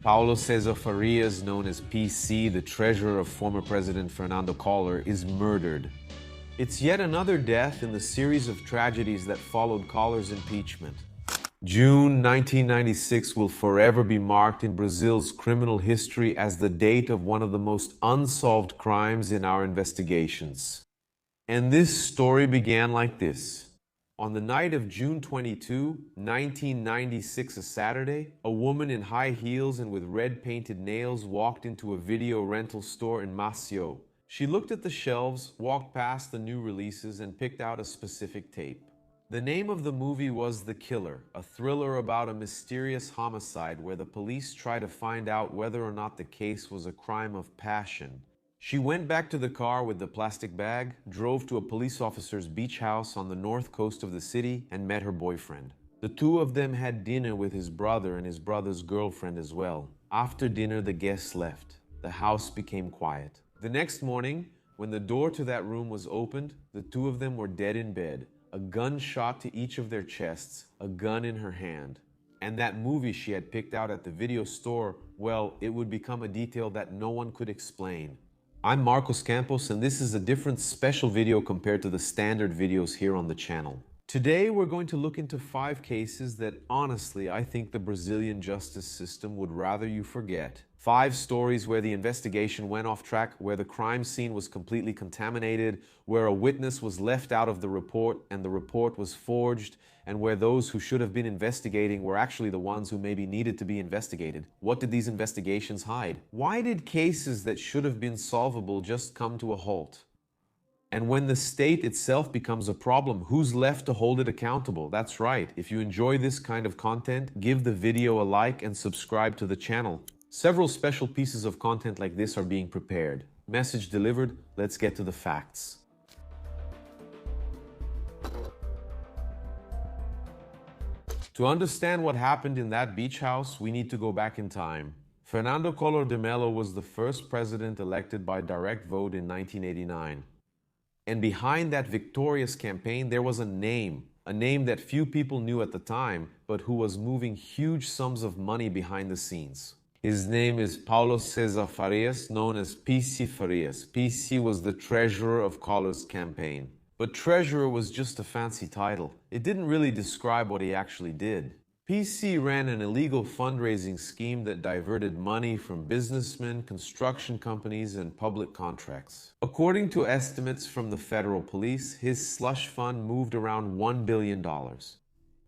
Paulo Cesar Farias, known as PC, the treasurer of former President Fernando Collor, is murdered. It's yet another death in the series of tragedies that followed Collor's impeachment. June 1996 will forever be marked in Brazil's criminal history as the date of one of the most unsolved crimes in our investigations. And this story began like this. On the night of June 22, 1996, a Saturday, a woman in high heels and with red painted nails walked into a video rental store in Maceió. She looked at the shelves, walked past the new releases, and picked out a specific tape. The name of the movie was The Killer, a thriller about a mysterious homicide where the police try to find out whether or not the case was a crime of passion. She went back to the car with the plastic bag, drove to a police officer's beach house on the north coast of the city, and met her boyfriend. The two of them had dinner with his brother and his brother's girlfriend as well. After dinner, the guests left. The house became quiet. The next morning, when the door to that room was opened, the two of them were dead in bed. A gun shot to each of their chests, a gun in her hand. And that movie she had picked out at the video store, well, it would become a detail that no one could explain. I'm Marcos Campos, and this is a different special video compared to the standard videos here on the channel. Today, we're going to look into 5 cases that, honestly, I think the Brazilian justice system would rather you forget. 5 stories where the investigation went off track, where the crime scene was completely contaminated, where a witness was left out of the report and the report was forged, and where those who should have been investigating were actually the ones who maybe needed to be investigated. What did these investigations hide? Why did cases that should have been solvable just come to a halt? And when the state itself becomes a problem, who's left to hold it accountable? That's right. If you enjoy this kind of content, give the video a like and subscribe to the channel. Several special pieces of content like this are being prepared. Message delivered. Let's get to the facts. To understand what happened in that beach house, we need to go back in time. Fernando Collor de Mello was the first president elected by direct vote in 1989. And behind that victorious campaign, there was a name that few people knew at the time, but who was moving huge sums of money behind the scenes. His name is Paulo Cesar Farias, known as PC Farias. PC was the treasurer of Collor's campaign. But treasurer was just a fancy title. It didn't really describe what he actually did. PC ran an illegal fundraising scheme that diverted money from businessmen, construction companies, and public contracts. According to estimates from the federal police, his slush fund moved around $1 billion.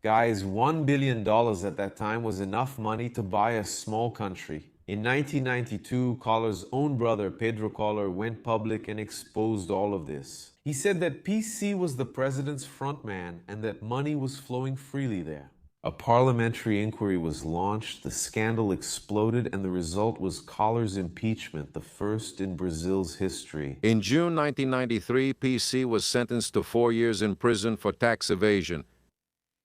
Guys, $1 billion at that time was enough money to buy a small country. In 1992, Collor's own brother, Pedro Collor, went public and exposed all of this. He said that PC was the president's frontman and that money was flowing freely there. A parliamentary inquiry was launched, the scandal exploded, and the result was Collor's impeachment, the first in Brazil's history. In June 1993, PC was sentenced to 4 years in prison for tax evasion.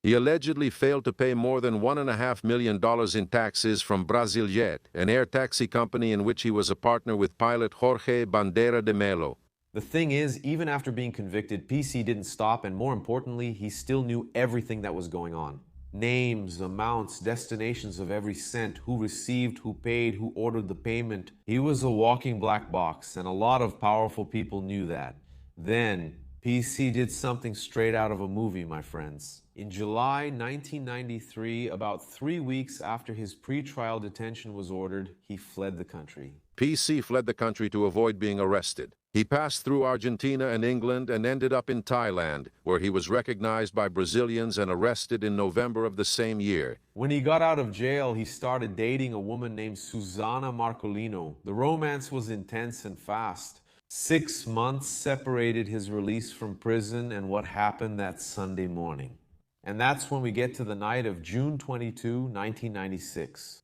He allegedly failed to pay more than $1.5 million in taxes from Brasiljet, an air taxi company in which he was a partner with pilot Jorge Bandeira de Mello. The thing is, even after being convicted, PC didn't stop, and more importantly, he still knew everything that was going on. Names, amounts, destinations of every cent, who received, who paid, who ordered the payment. He was a walking black box, and a lot of powerful people knew that. Then, PC did something straight out of a movie, my friends. In July 1993, about 3 weeks after his pre-trial detention was ordered, he fled the country. PC fled the country to avoid being arrested. He passed through Argentina and England and ended up in Thailand, where he was recognized by Brazilians and arrested in November of the same year. When he got out of jail, he started dating a woman named Susana Marcolino. The romance was intense and fast. 6 months separated his release from prison and what happened that Sunday morning. And that's when we get to the night of June 22, 1996.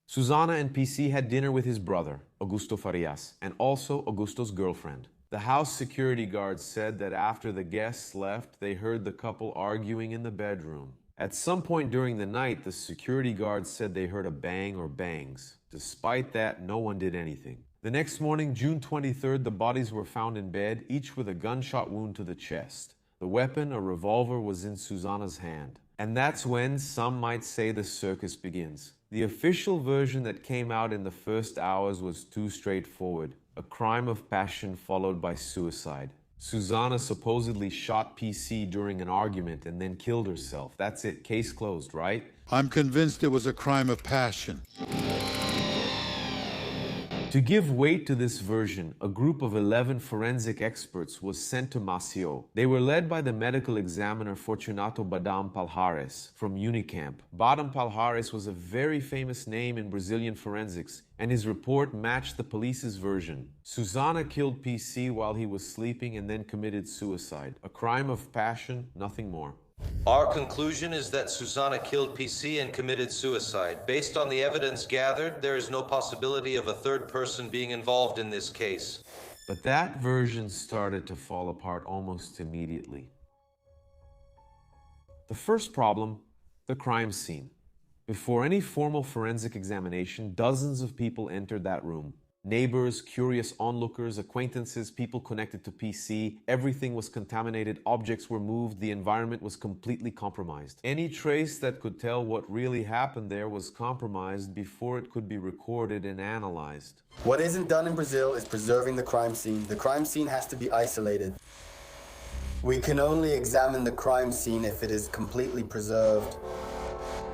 Susana and PC had dinner with his brother, Augusto Farias, and also Augusto's girlfriend. The house security guards said that after the guests left, they heard the couple arguing in the bedroom. At some point during the night, the security guards said they heard a bang or bangs. Despite that, no one did anything. The next morning, June 23rd, the bodies were found in bed, each with a gunshot wound to the chest. The weapon, a revolver, was in Susana's hand. And that's when, some might say, the circus begins. The official version that came out in the first hours was too straightforward. A crime of passion followed by suicide. Susanna supposedly shot PC during an argument and then killed herself. That's it. Case closed, right? I'm convinced it was a crime of passion. To give weight to this version, a group of 11 forensic experts was sent to Maceió. They were led by the medical examiner Fortunato Badam Palhares from Unicamp. Badam Palhares was a very famous name in Brazilian forensics, and his report matched the police's version. Susanna killed PC while he was sleeping and then committed suicide. A crime of passion, nothing more. Our conclusion is that Susanna killed PC and committed suicide. Based on the evidence gathered, there is no possibility of a third person being involved in this case. But that version started to fall apart almost immediately. The first problem, the crime scene. Before any formal forensic examination, dozens of people entered that room. Neighbors, curious onlookers, acquaintances, people connected to PC, everything was contaminated, objects were moved, the environment was completely compromised. Any trace that could tell what really happened there was compromised before it could be recorded and analyzed. What isn't done in Brazil is preserving the crime scene. The crime scene has to be isolated. We can only examine the crime scene if it is completely preserved,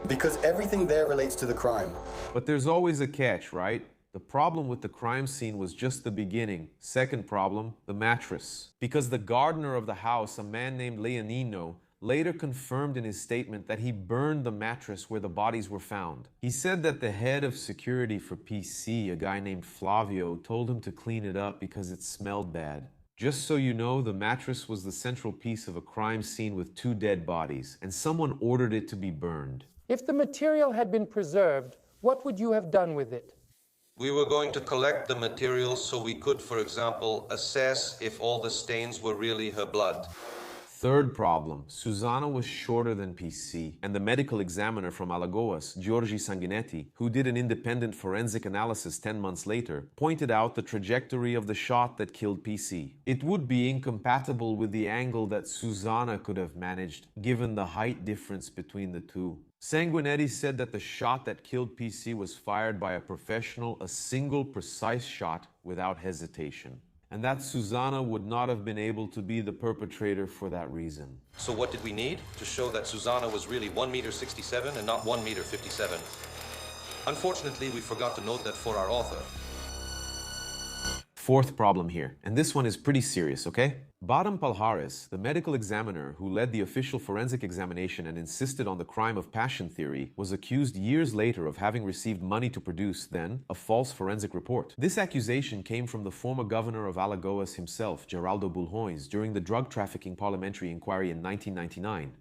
because everything there relates to the crime. But there's always a catch, right? The problem with the crime scene was just the beginning. Second problem, the mattress. Because the gardener of the house, a man named Leonino, later confirmed in his statement that he burned the mattress where the bodies were found. He said that the head of security for PC, a guy named Flavio, told him to clean it up because it smelled bad. Just so you know, the mattress was the central piece of a crime scene with 2 dead bodies, and someone ordered it to be burned. If the material had been preserved, what would you have done with it? We were going to collect the materials so we could, for example, assess if all the stains were really her blood. Third problem, Susanna was shorter than PC, and the medical examiner from Alagoas, Giorgi Sanguinetti, who did an independent forensic analysis 10 months later, pointed out the trajectory of the shot that killed PC. It would be incompatible with the angle that Susanna could have managed, given the height difference between the two. Sanguinetti said that the shot that killed PC was fired by a professional, a single precise shot without hesitation. And that Susanna would not have been able to be the perpetrator for that reason. So what did we need to show that Susanna was really 1.67 meters and not 1.57 meters? Unfortunately, we forgot to note that for our author. Fourth problem here, and this one is pretty serious, okay? Badam Palhares, the medical examiner who led the official forensic examination and insisted on the crime of passion theory, was accused years later of having received money to produce, then, a false forensic report. This accusation came from the former governor of Alagoas himself, Geraldo Bulhões, during the drug trafficking parliamentary inquiry in 1999.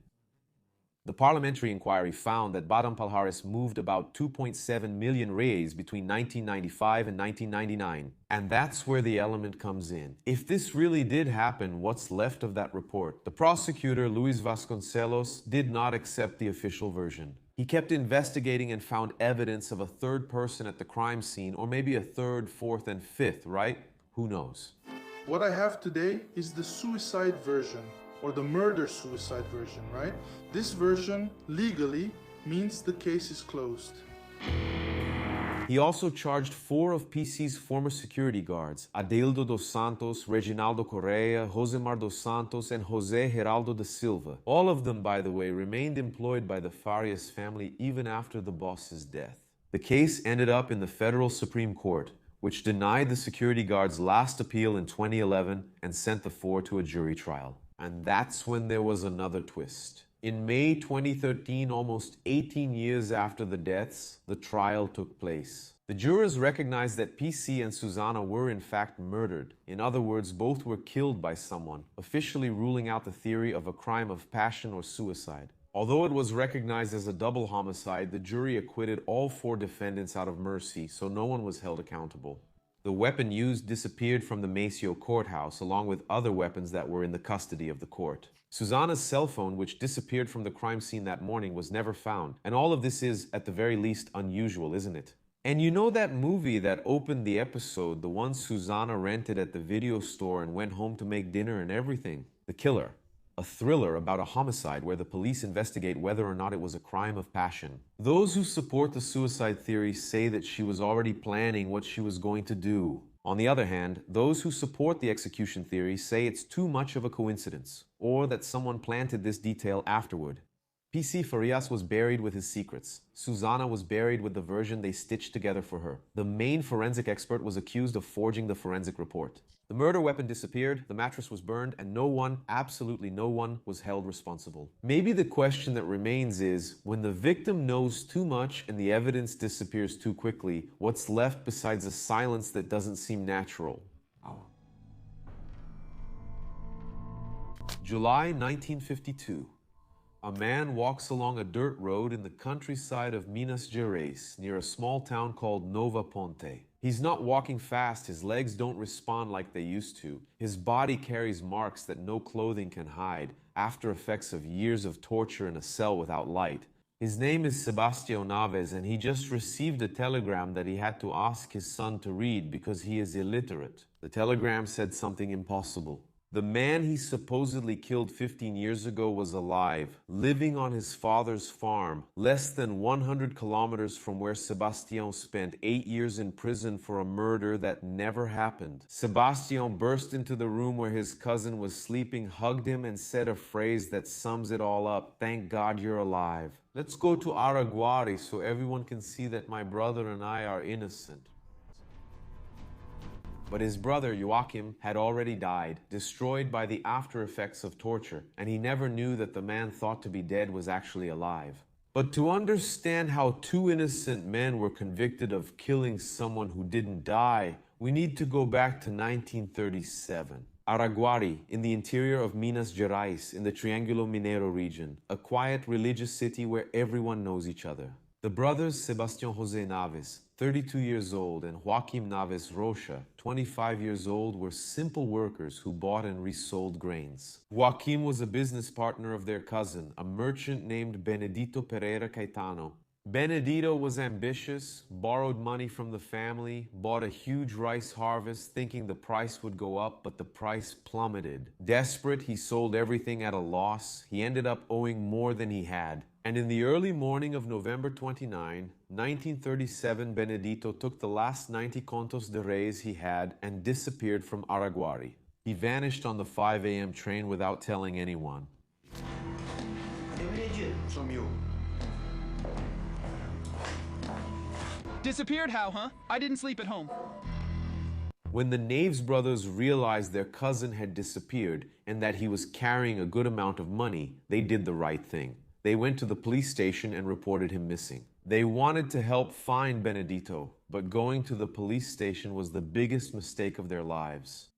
The parliamentary inquiry found that Badam Palhares moved about 2.7 million reais between 1995 and 1999. And that's where the element comes in. If this really did happen, what's left of that report? The prosecutor, Luis Vasconcelos, did not accept the official version. He kept investigating and found evidence of a third person at the crime scene, or maybe a third, fourth, and fifth, right? Who knows? What I have today is the suicide version, or the murder-suicide version, right? This version, legally, means the case is closed. He also charged 4 of PC's former security guards, Adeildo dos Santos, Reginaldo Correa, Josemar dos Santos, and José Geraldo da Silva. All of them, by the way, remained employed by the Farias family even after the boss's death. The case ended up in the Federal Supreme Court, which denied the security guards' last appeal in 2011 and sent the 4 to a jury trial. And that's when there was another twist. In May 2013, almost 18 years after the deaths, the trial took place. The jurors recognized that PC and Susanna were in fact murdered. In other words, both were killed by someone, officially ruling out the theory of a crime of passion or suicide. Although it was recognized as a double homicide, the jury acquitted all 4 defendants out of mercy, so no one was held accountable. The weapon used disappeared from the Maceió courthouse, along with other weapons that were in the custody of the court. Susanna's cell phone, which disappeared from the crime scene that morning, was never found. And all of this is, at the very least, unusual, isn't it? And you know that movie that opened the episode, the one Susanna rented at the video store and went home to make dinner and everything? The Killer. a thriller about a homicide where the police investigate whether or not it was a crime of passion. Those who support the suicide theory say that she was already planning what she was going to do. On the other hand, those who support the execution theory say it's too much of a coincidence, or that someone planted this detail afterward. PC Farias was buried with his secrets. Susana was buried with the version they stitched together for her. The main forensic expert was accused of forging the forensic report. The murder weapon disappeared, the mattress was burned, and no one, absolutely no one, was held responsible. Maybe the question that remains is, when the victim knows too much and the evidence disappears too quickly, what's left besides a silence that doesn't seem natural? July 1952. A man walks along a dirt road in the countryside of Minas Gerais, near a small town called Nova Ponte. He's not walking fast, his legs don't respond like they used to. His body carries marks that no clothing can hide, after effects of years of torture in a cell without light. His name is Sebastião Naves, and he just received a telegram that he had to ask his son to read because he is illiterate. The telegram said something impossible. The man he supposedly killed 15 years ago was alive, living on his father's farm, less than 100 kilometers from where Sebastião spent 8 years in prison for a murder that never happened. Sebastião burst into the room where his cousin was sleeping, hugged him, and said a phrase that sums it all up: "Thank God you're alive. Let's go to Araguari so everyone can see that my brother and I are innocent." But his brother, Joachim, had already died, destroyed by the after effects of torture, and he never knew that the man thought to be dead was actually alive. But to understand how two innocent men were convicted of killing someone who didn't die, we need to go back to 1937. Araguari, in the interior of Minas Gerais, in the Triângulo Mineiro region, a quiet religious city where everyone knows each other. The brothers Sebastião José Naves, 32 years old, and Joaquim Naves Rocha, 25 years old, were simple workers who bought and resold grains. Joaquim was a business partner of their cousin, a merchant named Benedito Pereira Caetano. Benedito was ambitious, borrowed money from the family, bought a huge rice harvest thinking the price would go up, but the price plummeted. Desperate, he sold everything at a loss. He ended up owing more than he had. And in the early morning of November 29, 1937, Benedito took the last 90 contos de reis he had and disappeared from Araguari. He vanished on the 5 a.m. train without telling anyone. Disappeared how, huh? I didn't sleep at home. When the Naves brothers realized their cousin had disappeared and that he was carrying a good amount of money, they did the right thing. They went to the police station and reported him missing. They wanted to help find Benedito, but going to the police station was the biggest mistake of their lives.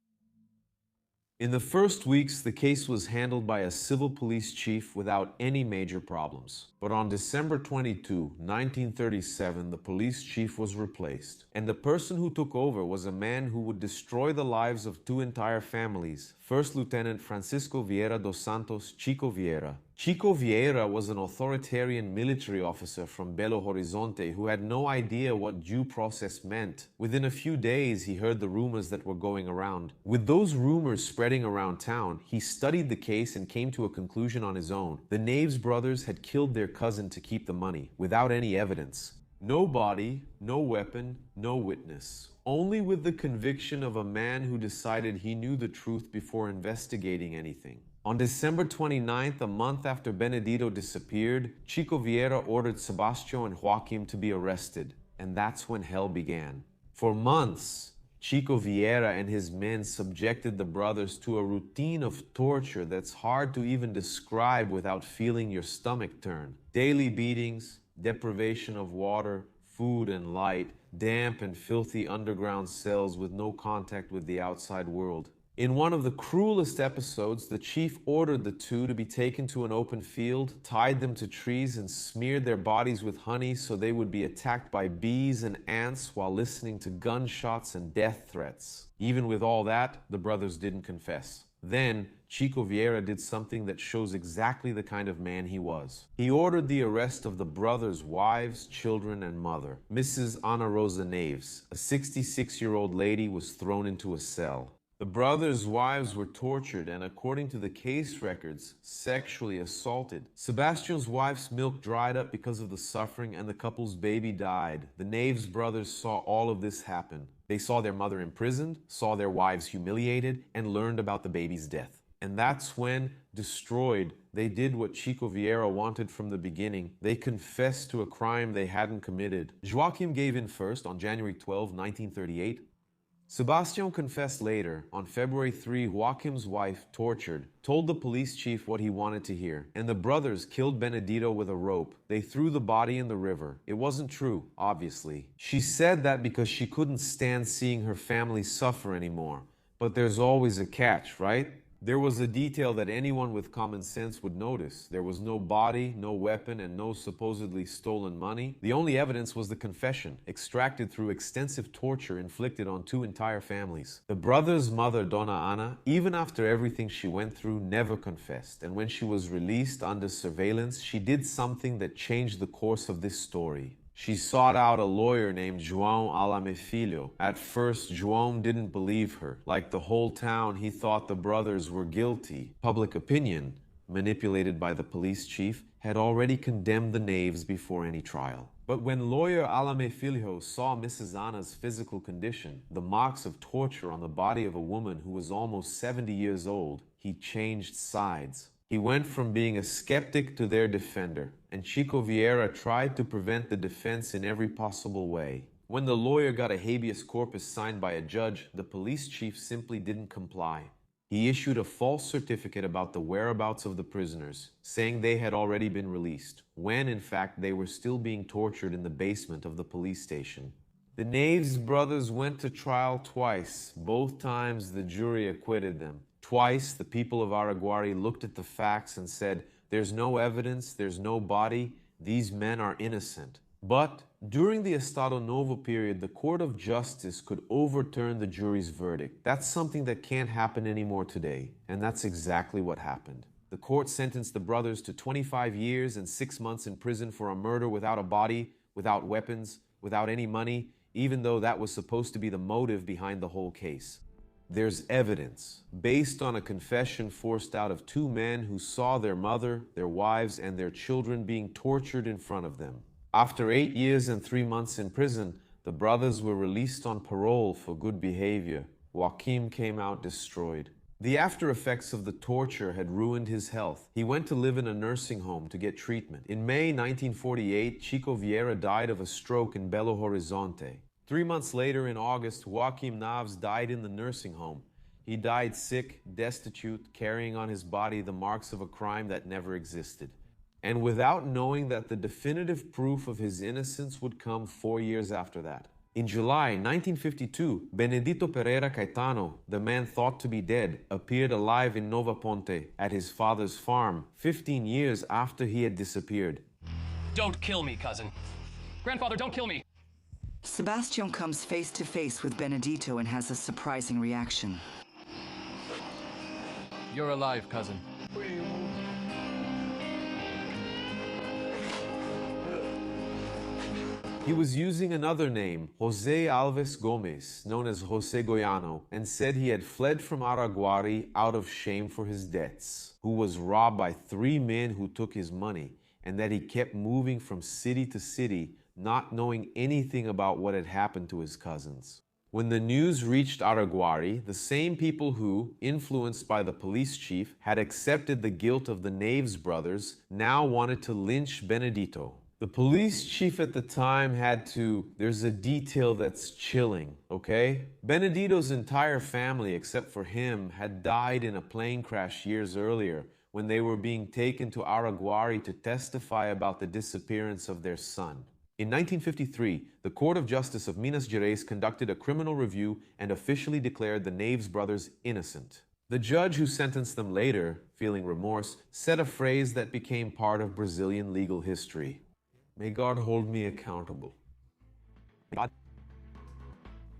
In the first weeks, the case was handled by a civil police chief without any major problems. But on December 22, 1937, the police chief was replaced. And the person who took over was a man who would destroy the lives of two entire families, First Lieutenant Francisco Vieira dos Santos Chico Vieira. Chico Vieira was an authoritarian military officer from Belo Horizonte who had no idea what due process meant. Within a few days, he heard the rumors that were going around. With those rumors spreading around town, he studied the case and came to a conclusion on his own. The Naves brothers had killed their cousin to keep the money, without any evidence. No body, no weapon, no witness. Only with the conviction of a man who decided he knew the truth before investigating anything. On December 29th, a month after Benedito disappeared, Chico Vieira ordered Sebastião and Joaquim to be arrested. And that's when hell began. For months, Chico Vieira and his men subjected the brothers to a routine of torture that's hard to even describe without feeling your stomach turn. Daily beatings, deprivation of water, food and light, damp and filthy underground cells with no contact with the outside world. In one of the cruelest episodes, the chief ordered the two to be taken to an open field, tied them to trees, and smeared their bodies with honey so they would be attacked by bees and ants while listening to gunshots and death threats. Even with all that, the brothers didn't confess. Then, Chico Vieira did something that shows exactly the kind of man he was. He ordered the arrest of the brothers' wives, children, and mother. Mrs. Ana Rosa Naves, a 66-year-old lady, was thrown into a cell. The brothers' wives were tortured and, according to the case records, sexually assaulted. Sebastian's wife's milk dried up because of the suffering, and the couple's baby died. The Naves brothers saw all of this happen. They saw their mother imprisoned, saw their wives humiliated, and learned about the baby's death. And that's when, destroyed, they did what Chico Vieira wanted from the beginning. They confessed to a crime they hadn't committed. Joaquim gave in first on January 12, 1938. Sebastian confessed later. On February 3, Joaquim's wife, tortured, told the police chief what he wanted to hear. And the brothers killed Benedito with a rope. They threw the body in the river. It wasn't true, obviously. She said that because she couldn't stand seeing her family suffer anymore. But there's always a catch, right? There was a detail that anyone with common sense would notice. There was no body, no weapon, and no supposedly stolen money. The only evidence was the confession, extracted through extensive torture inflicted on two entire families. The brothers' mother, Donna Ana, even after everything she went through, never confessed. And when she was released under surveillance, she did something that changed the course of this story. She sought out a lawyer named João Alame Filho. At first, João didn't believe her. Like the whole town, he thought the brothers were guilty. Public opinion, manipulated by the police chief, had already condemned the Naves before any trial. But when lawyer Alame Filho saw Mrs. Ana's physical condition, the marks of torture on the body of a woman who was almost 70 years old, he changed sides. He went from being a skeptic to their defender, and Chico Vieira tried to prevent the defense in every possible way. When the lawyer got a habeas corpus signed by a judge, the police chief simply didn't comply. He issued a false certificate about the whereabouts of the prisoners, saying they had already been released, when in fact they were still being tortured in the basement of the police station. The Naves brothers went to trial twice. Both times the jury acquitted them. Twice, the people of Araguari looked at the facts and said, "There's no evidence, there's no body, these men are innocent." But during the Estado Novo period, the Court of Justice could overturn the jury's verdict. That's something that can't happen anymore today, and that's exactly what happened. The court sentenced the brothers to 25 years and 6 months in prison for a murder without a body, without weapons, without any money, even though that was supposed to be the motive behind the whole case. There's evidence, based on a confession forced out of two men who saw their mother, their wives, and their children being tortured in front of them. After 8 years and 3 months in prison, the brothers were released on parole for good behavior. Joaquim came out destroyed. The after effects of the torture had ruined his health. He went to live in a nursing home to get treatment. In May 1948, Chico Vieira died of a stroke in Belo Horizonte. 3 months later, in August, Joaquim Naves died in the nursing home. He died sick, destitute, carrying on his body the marks of a crime that never existed. And without knowing that the definitive proof of his innocence would come 4 years after that. In July 1952, Benedito Pereira Caetano, the man thought to be dead, appeared alive in Nova Ponte at his father's farm 15 years after he had disappeared. Don't kill me, cousin. Grandfather, don't kill me! Sebastian comes face to face with Benedito and has a surprising reaction. You're alive, cousin. He was using another name, José Alves Gomes, known as José Goiano, and said he had fled from Araguari out of shame for his debts, who was robbed by 3 men who took his money, and that he kept moving from city to city, not knowing anything about what had happened to his cousins. When the news reached Araguari, the same people who, influenced by the police chief, had accepted the guilt of the Naves brothers, now wanted to lynch Benedito. The police chief at the time had to... There's a detail that's chilling, okay? Benedito's entire family, except for him, had died in a plane crash years earlier when they were being taken to Araguari to testify about the disappearance of their son. In 1953, the Court of Justice of Minas Gerais conducted a criminal review and officially declared the Naves brothers innocent. The judge who sentenced them later, feeling remorse, said a phrase that became part of Brazilian legal history. May God hold me accountable. God.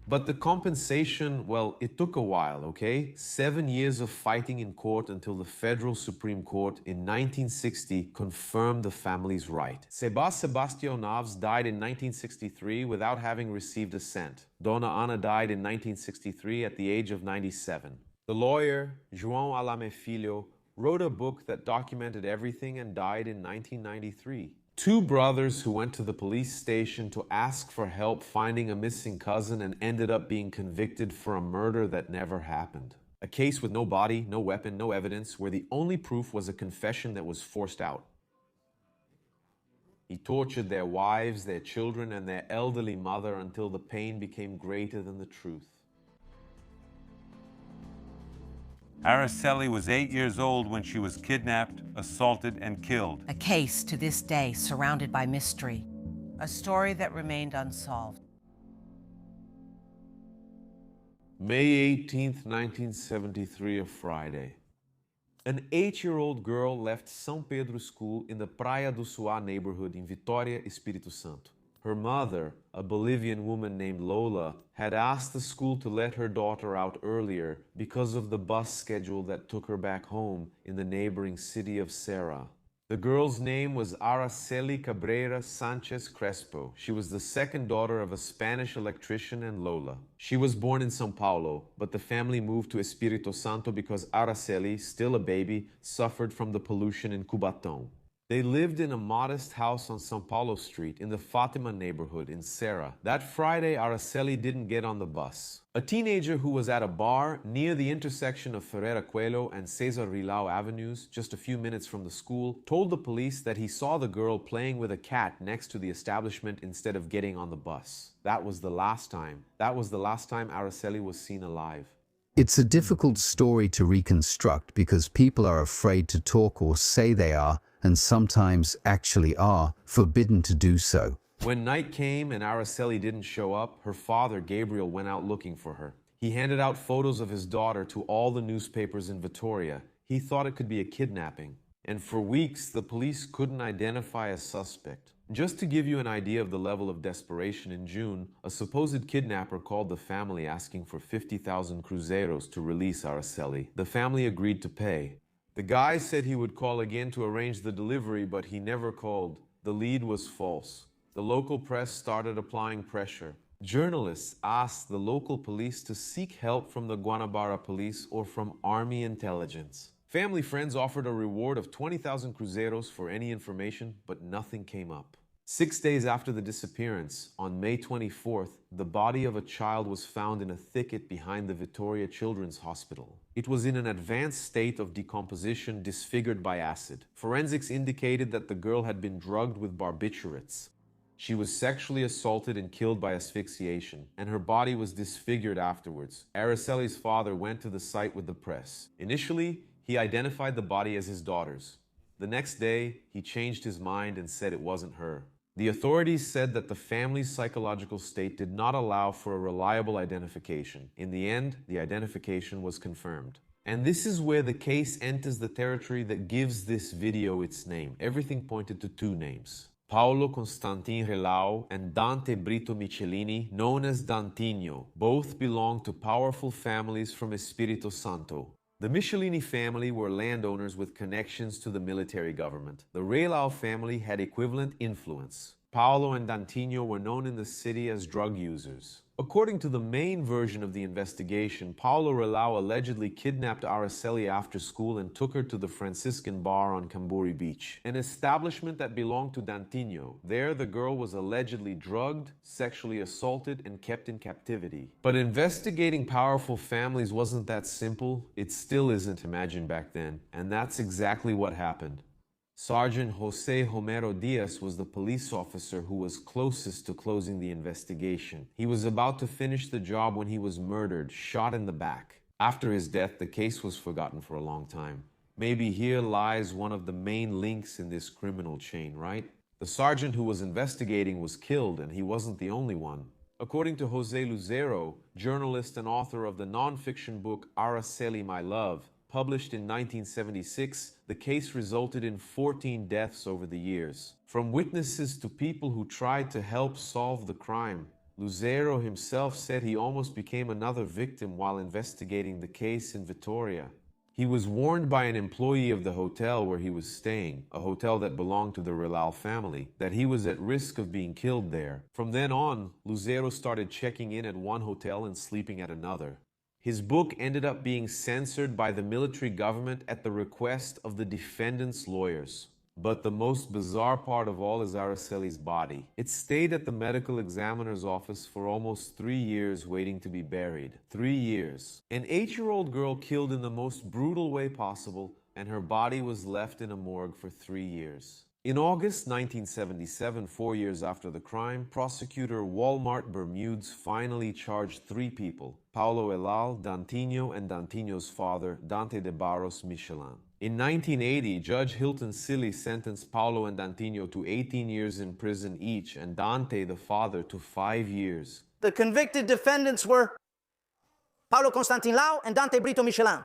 But the compensation, well, it took a while, okay? 7 years of fighting in court until the federal Supreme Court in 1960 confirmed the family's right. Sebastião Naves died in 1963 without having received a cent. Dona Ana died in 1963 at the age of 97. The lawyer, João Alame Filho, wrote a book that documented everything and died in 1993. Two brothers who went to the police station to ask for help finding a missing cousin and ended up being convicted for a murder that never happened. A case with no body, no weapon, no evidence, where the only proof was a confession that was forced out. He tortured their wives, their children, and their elderly mother until the pain became greater than the truth. Araceli was 8 years old when she was kidnapped, assaulted, and killed. A case to this day surrounded by mystery. A story that remained unsolved. May 18th, 1973, a Friday. An 8-year-old girl left São Pedro School in the Praia do Suá neighborhood in Vitória, Espírito Santo. Her mother, a Bolivian woman named Lola, had asked the school to let her daughter out earlier because of the bus schedule that took her back home in the neighboring city of Serra. The girl's name was Araceli Cabrera Sanchez Crespo. She was the second daughter of a Spanish electrician and Lola. She was born in São Paulo, but the family moved to Espírito Santo because Araceli, still a baby, suffered from the pollution in Cubatão. They lived in a modest house on São Paulo Street in the Fatima neighborhood in Serra. That Friday, Araceli didn't get on the bus. A teenager who was at a bar near the intersection of Ferreira Coelho and Cesar Rilao Avenues, just a few minutes from the school, told the police that he saw the girl playing with a cat next to the establishment instead of getting on the bus. That was the last time Araceli was seen alive. It's a difficult story to reconstruct because people are afraid to talk or say they are, and sometimes actually are, forbidden to do so. When night came and Araceli didn't show up, her father, Gabriel, went out looking for her. He handed out photos of his daughter to all the newspapers in Vitória. He thought it could be a kidnapping. And for weeks, the police couldn't identify a suspect. Just to give you an idea of the level of desperation, in June, a supposed kidnapper called the family asking for 50,000 cruzeiros to release Araceli. The family agreed to pay. The guy said he would call again to arrange the delivery, but he never called. The lead was false. The local press started applying pressure. Journalists asked the local police to seek help from the Guanabara police or from army intelligence. Family friends offered a reward of 20,000 cruzeiros for any information, but nothing came up. 6 days after the disappearance, on May 24th, the body of a child was found in a thicket behind the Vitória Children's Hospital. It was in an advanced state of decomposition, disfigured by acid. Forensics indicated that the girl had been drugged with barbiturates. She was sexually assaulted and killed by asphyxiation, and her body was disfigured afterwards. Araceli's father went to the site with the press. Initially, he identified the body as his daughter's. The next day, he changed his mind and said it wasn't her. The authorities said that the family's psychological state did not allow for a reliable identification. In the end, the identification was confirmed. And this is where the case enters the territory that gives this video its name. Everything pointed to two names: Paulo Constantin Relau and Dante Brito Michelini, known as Dantinho. Both belong to powerful families from Espírito Santo. The Michelini family were landowners with connections to the military government. The Relau family had equivalent influence. Paulo and Dantinho were known in the city as drug users. According to the main version of the investigation, Paulo Relau allegedly kidnapped Araceli after school and took her to the Franciscan bar on Camburi Beach, an establishment that belonged to Dantinho. There, the girl was allegedly drugged, sexually assaulted, and kept in captivity. But investigating powerful families wasn't that simple. It still isn't, imagine back then. And that's exactly what happened. Sergeant Jose Homero Diaz was the police officer who was closest to closing the investigation. He was about to finish the job when he was murdered, shot in the back. After his death, the case was forgotten for a long time. Maybe here lies one of the main links in this criminal chain, right? The sergeant who was investigating was killed, and he wasn't the only one. According to Jose Luzero, journalist and author of the non-fiction book Araceli, My Love, published in 1976, the case resulted in 14 deaths over the years. From witnesses to people who tried to help solve the crime, Lucero himself said he almost became another victim while investigating the case in Vitoria. He was warned by an employee of the hotel where he was staying, a hotel that belonged to the Rilal family, that he was at risk of being killed there. From then on, Lucero started checking in at one hotel and sleeping at another. His book ended up being censored by the military government at the request of the defendant's lawyers. But the most bizarre part of all is Araceli's body. It stayed at the medical examiner's office for almost 3 years waiting to be buried. 3 years. An 8-year-old girl killed in the most brutal way possible, and her body was left in a morgue for 3 years. In August 1977, 4 years after the crime, prosecutor Walmart Bermudes finally charged 3 people, Paulo Elal, Dantinho, and Dantinho's father, Dante de Barros Michelin. In 1980, Judge Hilton Silly sentenced Paulo and Dantinho to 18 years in prison each, and Dante, the father, to 5 years. The convicted defendants were Paulo Constantin Lau and Dante Brito Michelin.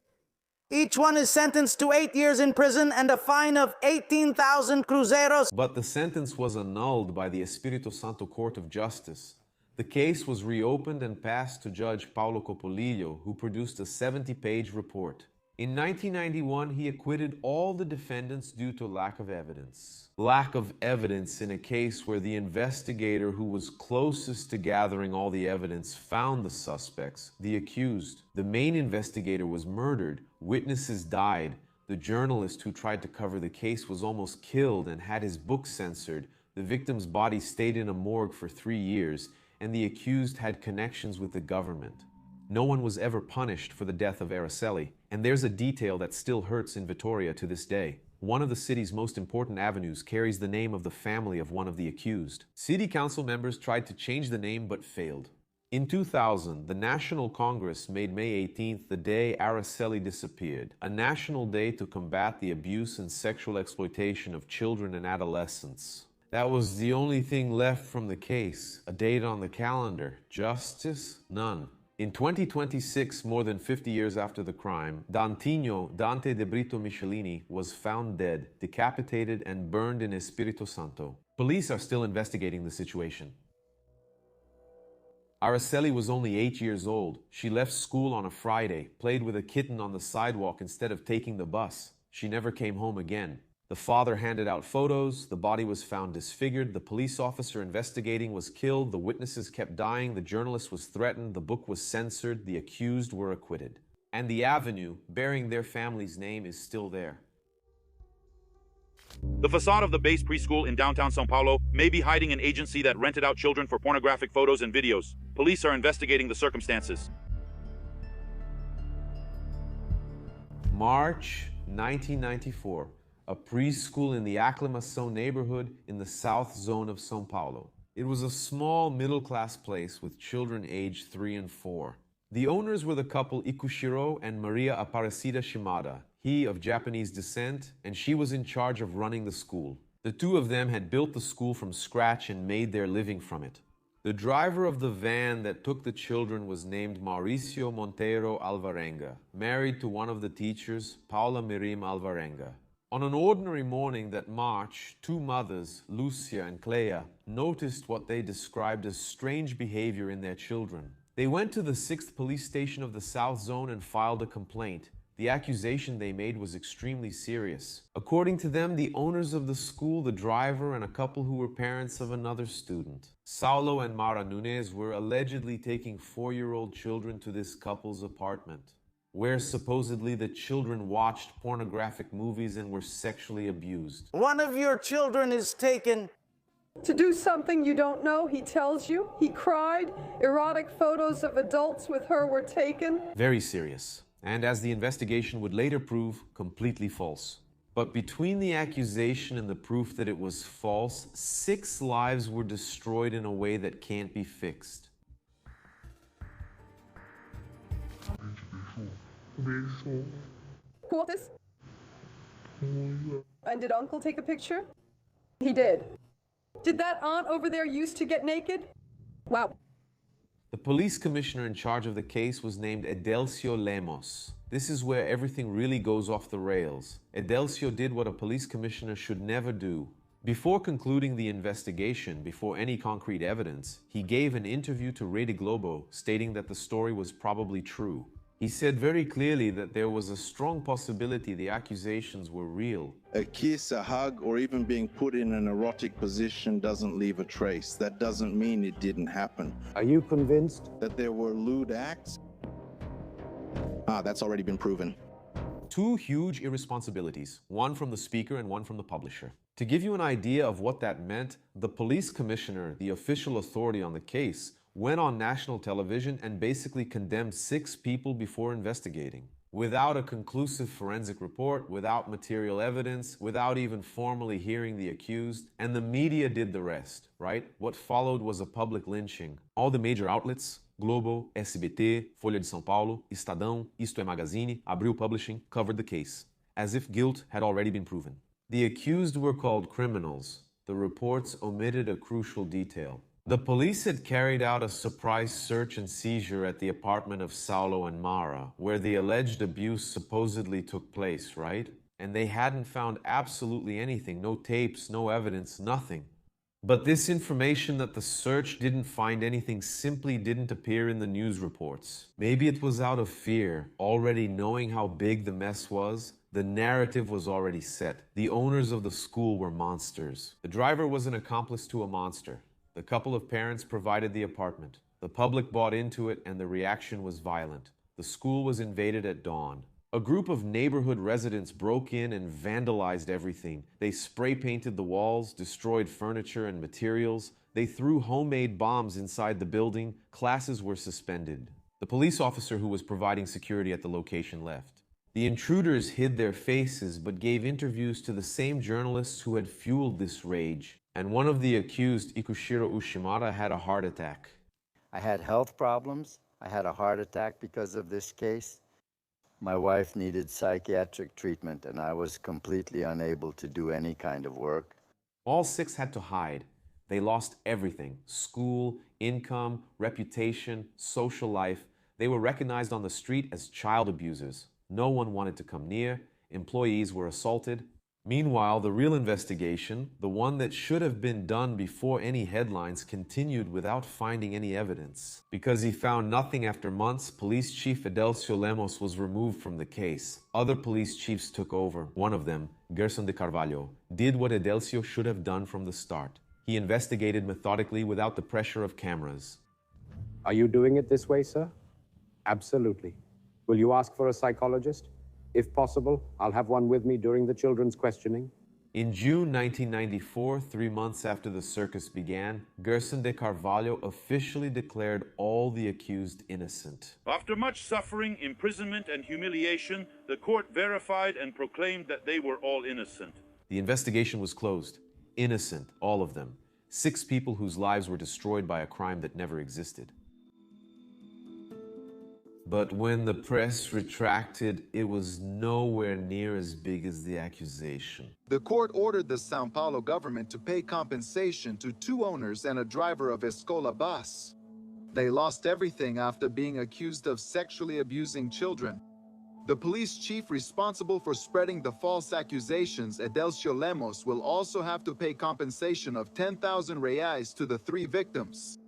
Each one is sentenced to 8 years in prison and a fine of 18,000 cruzeros. But the sentence was annulled by the Espírito Santo Court of Justice. The case was reopened and passed to Judge Paulo Copolillo, who produced a 70-page report. In 1991, he acquitted all the defendants due to lack of evidence. Lack of evidence in a case where the investigator who was closest to gathering all the evidence found the suspects, the accused. The main investigator was murdered, witnesses died, the journalist who tried to cover the case was almost killed and had his book censored, the victim's body stayed in a morgue for 3 years, and the accused had connections with the government. No one was ever punished for the death of Araceli, and there's a detail that still hurts in Vitoria to this day. One of the city's most important avenues carries the name of the family of one of the accused. City council members tried to change the name but failed. In 2000, the National Congress made May 18th the day Araceli disappeared, a national day to combat the abuse and sexual exploitation of children and adolescents. That was the only thing left from the case, a date on the calendar. Justice? None. In 2026, more than 50 years after the crime, Dantinho, Dante de Brito Michelini, was found dead, decapitated and burned in Espírito Santo. Police are still investigating the situation. Araceli was only 8 years old. She left school on a Friday, played with a kitten on the sidewalk instead of taking the bus. She never came home again. The father handed out photos, the body was found disfigured, the police officer investigating was killed, the witnesses kept dying, the journalist was threatened, the book was censored, the accused were acquitted. And the avenue, bearing their family's name, is still there. The facade of the base preschool in downtown São Paulo may be hiding an agency that rented out children for pornographic photos and videos. Police are investigating the circumstances. March 1994. A preschool in the Aclimação neighborhood in the south zone of São Paulo. It was a small middle-class place with children aged 3 and 4. The owners were the couple Ikushiro and Maria Aparecida Shimada, he of Japanese descent, and she was in charge of running the school. The two of them had built the school from scratch and made their living from it. The driver of the van that took the children was named Mauricio Monteiro Alvarenga, married to one of the teachers, Paula Mirim Alvarenga. On an ordinary morning that March, 2 mothers, Lucia and Clea, noticed what they described as strange behavior in their children. They went to the 6th police station of the South Zone and filed a complaint. The accusation they made was extremely serious. According to them, the owners of the school, the driver, and a couple who were parents of another student, Saulo and Mara Nunes, were allegedly taking 4-year-old children to this couple's apartment, where supposedly the children watched pornographic movies and were sexually abused. One of your children is taken to do something you don't know, he tells you. He cried. Erotic photos of adults with her were taken. Very serious. And as the investigation would later prove, completely false. But between the accusation and the proof that it was false, 6 lives were destroyed in a way that can't be fixed. Quartus? And did Uncle take a picture? He did. Did that aunt over there used to get naked? Wow. The police commissioner in charge of the case was named Edelcio Lemos. This is where everything really goes off the rails. Edelcio did what a police commissioner should never do. Before concluding the investigation, before any concrete evidence, he gave an interview to Rede Globo stating that the story was probably true. He said very clearly that there was a strong possibility the accusations were real. A kiss, a hug, or even being put in an erotic position doesn't leave a trace. That doesn't mean it didn't happen. Are you convinced that there were lewd acts? That's already been proven. Two huge irresponsibilities, one from the speaker and one from the publisher. To give you an idea of what that meant, the police commissioner, the official authority on the case, went on national television and basically condemned 6 people before investigating. Without a conclusive forensic report, without material evidence, without even formally hearing the accused, and the media did the rest, right? What followed was a public lynching. All the major outlets, Globo, SBT, Folha de São Paulo, Estadão, Isto é Magazine, Abril Publishing, covered the case, as if guilt had already been proven. The accused were called criminals. The reports omitted a crucial detail. The police had carried out a surprise search and seizure at the apartment of Saulo and Mara, where the alleged abuse supposedly took place, right? And they hadn't found absolutely anything, no tapes, no evidence, nothing. But this information that the search didn't find anything simply didn't appear in the news reports. Maybe it was out of fear, already knowing how big the mess was. The narrative was already set. The owners of the school were monsters. The driver was an accomplice to a monster. The couple of parents provided the apartment. The public bought into it and the reaction was violent. The school was invaded at dawn. A group of neighborhood residents broke in and vandalized everything. They spray painted the walls, destroyed furniture and materials. They threw homemade bombs inside the building. Classes were suspended. The police officer who was providing security at the location left. The intruders hid their faces but gave interviews to the same journalists who had fueled this rage. And one of the accused, Ikushiro Ushimara, had a heart attack. I had health problems. I had a heart attack because of this case. My wife needed psychiatric treatment, and I was completely unable to do any kind of work. All 6 had to hide. They lost everything: school, income, reputation, social life. They were recognized on the street as child abusers. No one wanted to come near. Employees were assaulted. Meanwhile, the real investigation, the one that should have been done before any headlines, continued without finding any evidence. Because he found nothing after months, Police Chief Adelcio Lemos was removed from the case. Other police chiefs took over. One of them, Gerson de Carvalho, did what Adelcio should have done from the start. He investigated methodically without the pressure of cameras. Are you doing it this way, sir? Absolutely. Will you ask for a psychologist? If possible, I'll have one with me during the children's questioning. In June 1994, 3 months after the circus began, Gerson de Carvalho officially declared all the accused innocent. After much suffering, imprisonment, and humiliation, the court verified and proclaimed that they were all innocent. The investigation was closed. Innocent, all of them. 6 people whose lives were destroyed by a crime that never existed. But when the press retracted, it was nowhere near as big as the accusation. The court ordered the São Paulo government to pay compensation to 2 owners and a driver of Escola bus. They lost everything after being accused of sexually abusing children. The police chief responsible for spreading the false accusations, Adelcio Lemos, will also have to pay compensation of 10,000 reais to the 3 victims.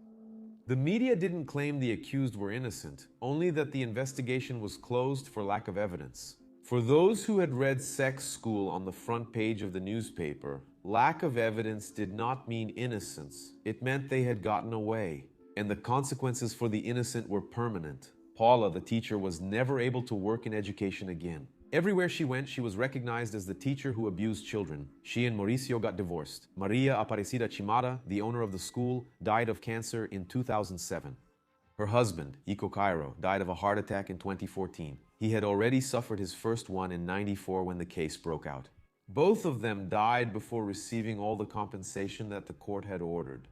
The media didn't claim the accused were innocent, only that the investigation was closed for lack of evidence. For those who had read Sex School on the front page of the newspaper, lack of evidence did not mean innocence. It meant they had gotten away, and the consequences for the innocent were permanent. Paula, the teacher, was never able to work in education again. Everywhere she went, she was recognized as the teacher who abused children. She and Mauricio got divorced. Maria Aparecida Chimara, the owner of the school, died of cancer in 2007. Her husband, Iko Cairo, died of a heart attack in 2014. He had already suffered his first one in '94 when the case broke out. Both of them died before receiving all the compensation that the court had ordered.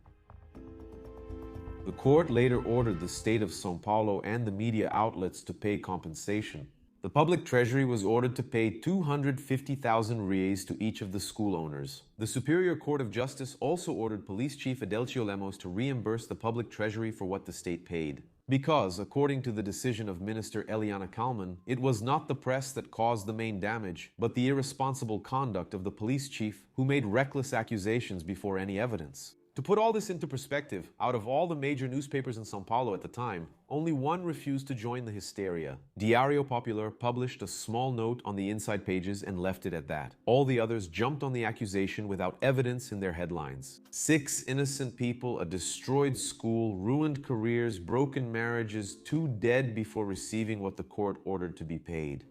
The court later ordered the state of São Paulo and the media outlets to pay compensation. The public treasury was ordered to pay 250,000 reais to each of the school owners. The Superior Court of Justice also ordered Police Chief Adelcio Lemos to reimburse the public treasury for what the state paid. Because, according to the decision of Minister Eliana Kalman, it was not the press that caused the main damage, but the irresponsible conduct of the police chief who made reckless accusations before any evidence. To put all this into perspective, out of all the major newspapers in São Paulo at the time, only one refused to join the hysteria. Diário Popular published a small note on the inside pages and left it at that. All the others jumped on the accusation without evidence in their headlines. 6 innocent people, a destroyed school, ruined careers, broken marriages, 2 dead before receiving what the court ordered to be paid.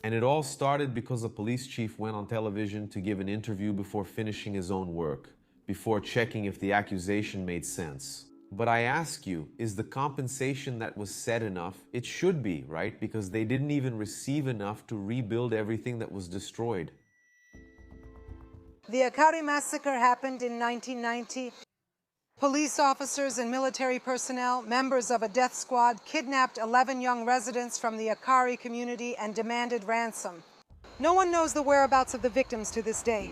And it all started because the police chief went on television to give an interview before finishing his own work, before checking if the accusation made sense. But I ask you, is the compensation that was set enough? It should be, right? Because they didn't even receive enough to rebuild everything that was destroyed. The Acari massacre happened in 1990. Police officers and military personnel, members of a death squad, kidnapped 11 young residents from the Acari community and demanded ransom. No one knows the whereabouts of the victims to this day.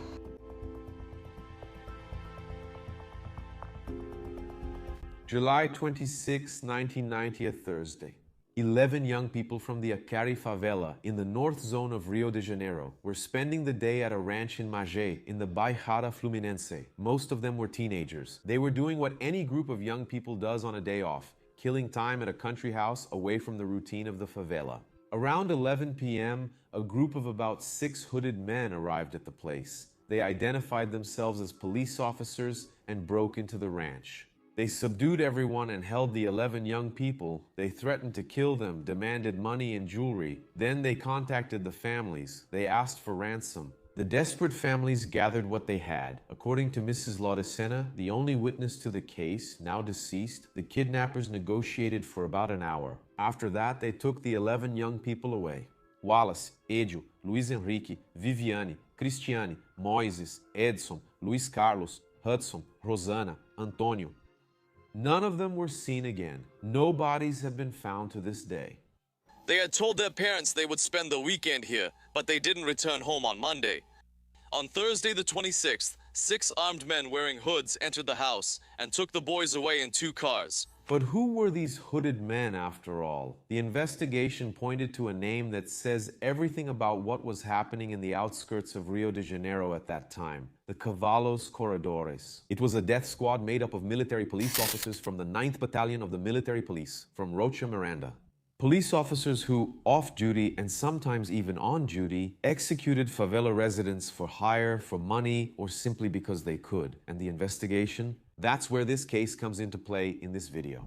July 26, 1990, a Thursday. 11 young people from the Acari favela in the north zone of Rio de Janeiro were spending the day at a ranch in Magé in the Baixada Fluminense. Most of them were teenagers. They were doing what any group of young people does on a day off, killing time at a country house away from the routine of the favela. Around 11 p.m., a group of about 6 hooded men arrived at the place. They identified themselves as police officers and broke into the ranch. They subdued everyone and held the 11 young people. They threatened to kill them, demanded money and jewelry. Then they contacted the families. They asked for ransom. The desperate families gathered what they had. According to Mrs. Laudicena, the only witness to the case, now deceased, the kidnappers negotiated for about an hour. After that, they took the 11 young people away. Wallace, Edio, Luiz Henrique, Viviane, Cristiane, Moises, Edson, Luiz Carlos, Hudson, Rosana, Antonio. None of them were seen again. No bodies have been found to this day. They had told their parents they would spend the weekend here, but they didn't return home on Monday. On Thursday the 26th, 6 armed men wearing hoods entered the house and took the boys away in 2 cars. But who were these hooded men after all? The investigation pointed to a name that says everything about what was happening in the outskirts of Rio de Janeiro at that time. The Cavalos Corredores. It was a death squad made up of military police officers from the 9th Battalion of the Military Police, from Rocha Miranda. Police officers who, off-duty and sometimes even on duty, executed favela residents for hire, for money, or simply because they could. And the investigation? That's where this case comes into play in this video.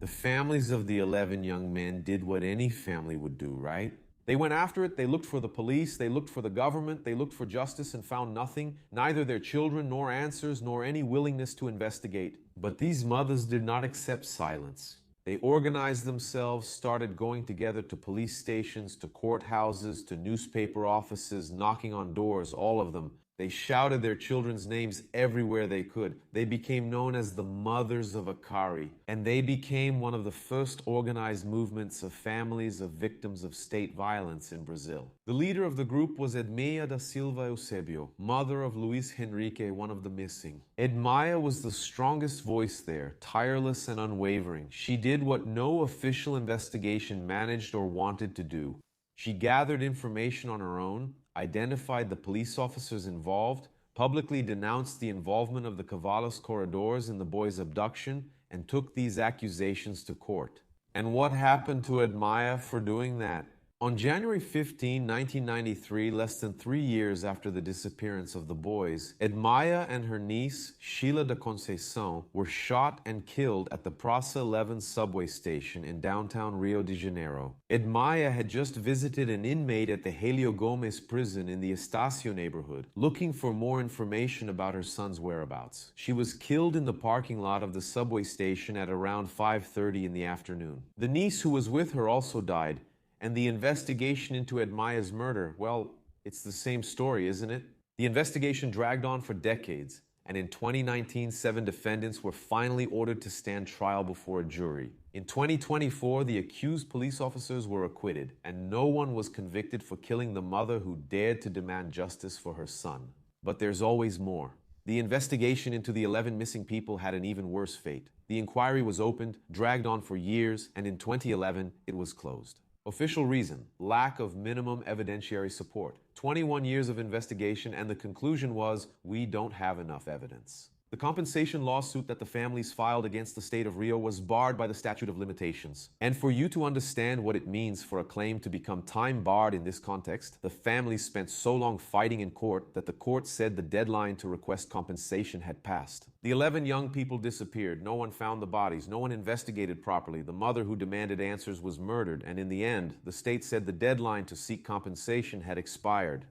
The families of the 11 young men did what any family would do, right? They went after it, they looked for the police, they looked for the government, they looked for justice and found nothing, neither their children, nor answers, nor any willingness to investigate. But these mothers did not accept silence. They organized themselves, started going together to police stations, to courthouses, to newspaper offices, knocking on doors, all of them. They shouted their children's names everywhere they could. They became known as the Mothers of Acari, and they became one of the first organized movements of families of victims of state violence in Brazil. The leader of the group was Edmeia da Silva Eusebio, mother of Luiz Henrique, one of the missing. Edmeia was the strongest voice there, tireless and unwavering. She did what no official investigation managed or wanted to do. She gathered information on her own, identified the police officers involved, publicly denounced the involvement of the Cavalos Corredores in the boys' abduction, and took these accusations to court. And what happened to Edmeia for doing that? On January 15, 1993, less than 3 years after the disappearance of the boys, Edmeia and her niece, Sheila da Conceição, were shot and killed at the Praça 11 subway station in downtown Rio de Janeiro. Edmeia had just visited an inmate at the Helio Gomes prison in the Estácio neighborhood, looking for more information about her son's whereabouts. She was killed in the parking lot of the subway station at around 5:30 in the afternoon. The niece who was with her also died, and the investigation into Edmeia's murder, well, it's the same story, isn't it? The investigation dragged on for decades, and in 2019, 7 defendants were finally ordered to stand trial before a jury. In 2024, the accused police officers were acquitted, and no one was convicted for killing the mother who dared to demand justice for her son. But there's always more. The investigation into the 11 missing people had an even worse fate. The inquiry was opened, dragged on for years, and in 2011, it was closed. Official reason: lack of minimum evidentiary support. 21 years of investigation, and the conclusion was, we don't have enough evidence. The compensation lawsuit that the families filed against the state of Rio was barred by the statute of limitations. And for you to understand what it means for a claim to become time-barred in this context, the families spent so long fighting in court that the court said the deadline to request compensation had passed. The 11 young people disappeared. No one found the bodies. No one investigated properly. The mother who demanded answers was murdered. And in the end, the state said the deadline to seek compensation had expired.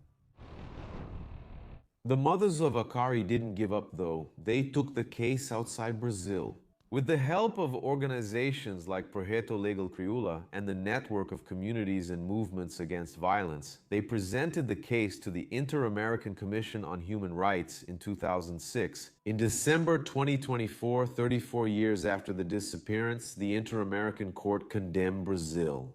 The mothers of Acari didn't give up, though. They took the case outside Brazil. With the help of organizations like Projeto Legal Crioula and the network of communities and movements against violence, they presented the case to the Inter-American Commission on Human Rights in 2006. In December 2024, 34 years after the disappearance, the Inter-American Court condemned Brazil.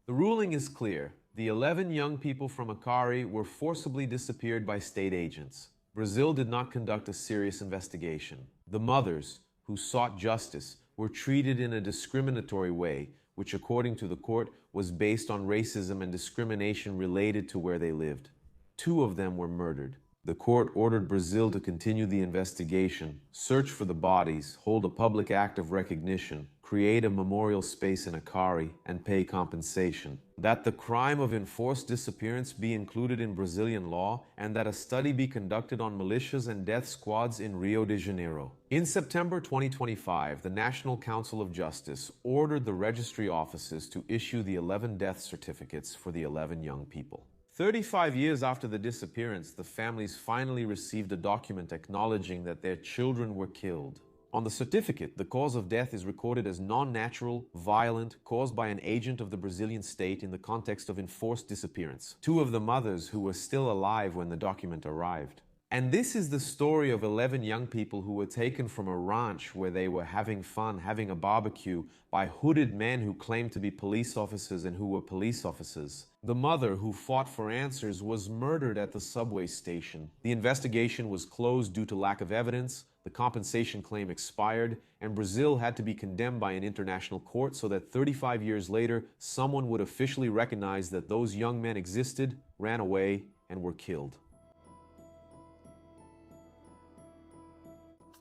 The ruling is clear. The 11 young people from Acari were forcibly disappeared by state agents. Brazil did not conduct a serious investigation. The mothers, who sought justice, were treated in a discriminatory way, which according to the court was based on racism and discrimination related to where they lived. 2 of them were murdered. The court ordered Brazil to continue the investigation, search for the bodies, hold a public act of recognition, create a memorial space in Acari, and pay compensation. That the crime of enforced disappearance be included in Brazilian law, and that a study be conducted on militias and death squads in Rio de Janeiro. In September 2025, the National Council of Justice ordered the registry offices to issue the 11 death certificates for the 11 young people. 35 years after the disappearance, the families finally received a document acknowledging that their children were killed. On the certificate, the cause of death is recorded as non-natural, violent, caused by an agent of the Brazilian state in the context of enforced disappearance. 2 of the mothers who were still alive when the document arrived. And this is the story of 11 young people who were taken from a ranch where they were having fun, having a barbecue, by hooded men who claimed to be police officers and who were police officers. The mother, who fought for answers, was murdered at the subway station. The investigation was closed due to lack of evidence, the compensation claim expired, and Brazil had to be condemned by an international court so that 35 years later, someone would officially recognize that those young men existed, ran away, and were killed.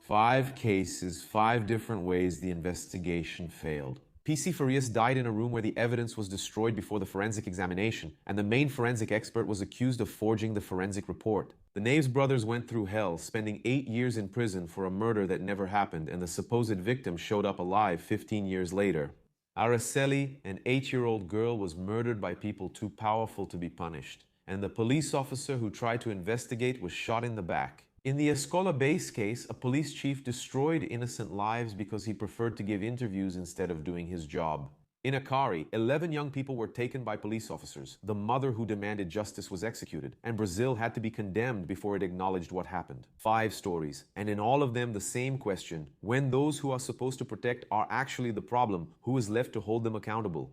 5 cases, 5 different ways the investigation failed. PC Farias died in a room where the evidence was destroyed before the forensic examination, and the main forensic expert was accused of forging the forensic report. The Naves brothers went through hell, spending 8 years in prison for a murder that never happened, and the supposed victim showed up alive 15 years later. Araceli, an 8-year-old girl, was murdered by people too powerful to be punished, and the police officer who tried to investigate was shot in the back. In the Escola base case, a police chief destroyed innocent lives because he preferred to give interviews instead of doing his job. In Acari, 11 young people were taken by police officers. The mother who demanded justice was executed, and Brazil had to be condemned before it acknowledged what happened. 5 stories, and in all of them the same question: when those who are supposed to protect are actually the problem, who is left to hold them accountable?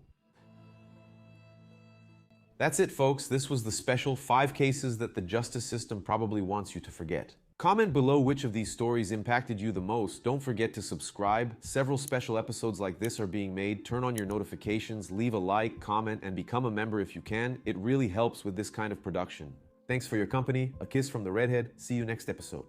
That's it, folks. This was the special 5 cases that the justice system probably wants you to forget. Comment below which of these stories impacted you the most. Don't forget to subscribe. Several special episodes like this are being made. Turn on your notifications, leave a like, comment, and become a member if you can. It really helps with this kind of production. Thanks for your company. A kiss from the redhead. See you next episode.